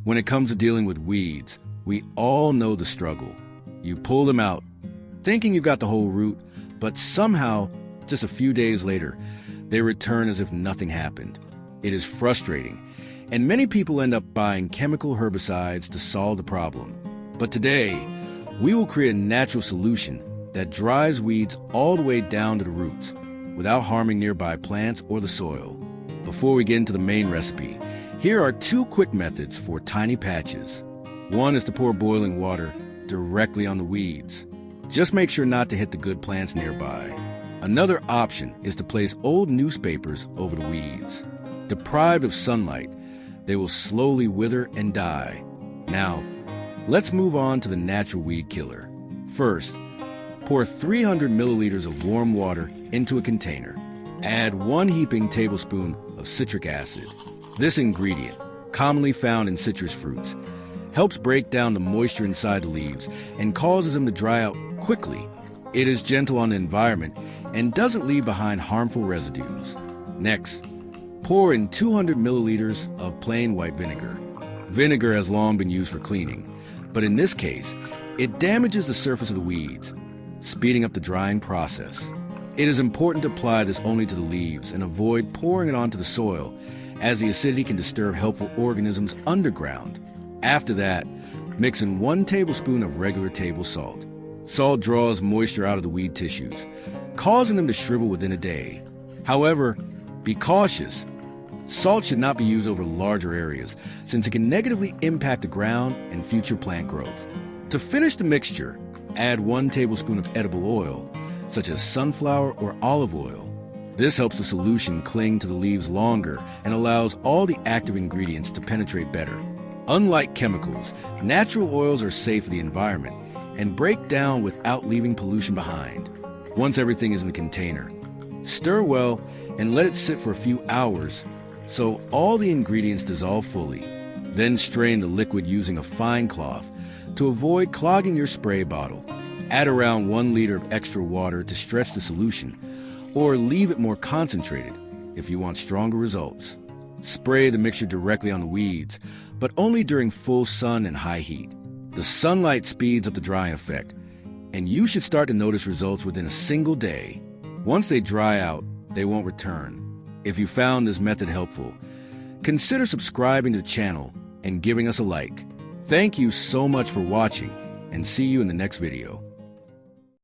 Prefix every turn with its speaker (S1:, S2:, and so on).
S1: When it comes to dealing with weeds, we all know the struggle. You pull them out, thinking you've got the whole root, but somehow, just a few days later, they return as if nothing happened. It is frustrating, and many people end up buying chemical herbicides to solve the problem. But today, we will create a natural solution that drives weeds all the way down to the roots without harming nearby plants or the soil. Before we get into the main recipe, here are 2 quick methods for tiny patches. One is to pour boiling water directly on the weeds. Just make sure not to hit the good plants nearby. Another option is to place old newspapers over the weeds. Deprived of sunlight, they will slowly wither and die. Now, let's move on to the natural weed killer. First, pour 300 milliliters of warm water into a container. Add 1 heaping tablespoon of citric acid. This ingredient, commonly found in citrus fruits, helps break down the moisture inside the leaves and causes them to dry out quickly. It is gentle on the environment and doesn't leave behind harmful residues. Next, pour in 200 milliliters of plain white vinegar. Vinegar has long been used for cleaning, but in this case, it damages the surface of the weeds, speeding up the drying process. It is important to apply this only to the leaves and avoid pouring it onto the soil, as the acidity can disturb helpful organisms underground. After that, mix in 1 tablespoon of regular table salt. Salt draws moisture out of the weed tissues, causing them to shrivel within a day. However, be cautious. Salt should not be used over larger areas, since it can negatively impact the ground and future plant growth. To finish the mixture, add 1 tablespoon of edible oil, such as sunflower or olive oil. This helps the solution cling to the leaves longer and allows all the active ingredients to penetrate better. Unlike chemicals, natural oils are safe for the environment and break down without leaving pollution behind. Once everything is in the container, stir well and let it sit for a few hours so all the ingredients dissolve fully. Then strain the liquid using a fine cloth to avoid clogging your spray bottle. Add around 1 liter of extra water to stretch the solution, or leave it more concentrated if you want stronger results. Spray the mixture directly on the weeds, but only during full sun and high heat. The sunlight speeds up the drying effect, and you should start to notice results within a single day. Once they dry out, they won't return. If you found this method helpful, consider subscribing to the channel and giving us a like. Thank you so much for watching, and see you in the next video.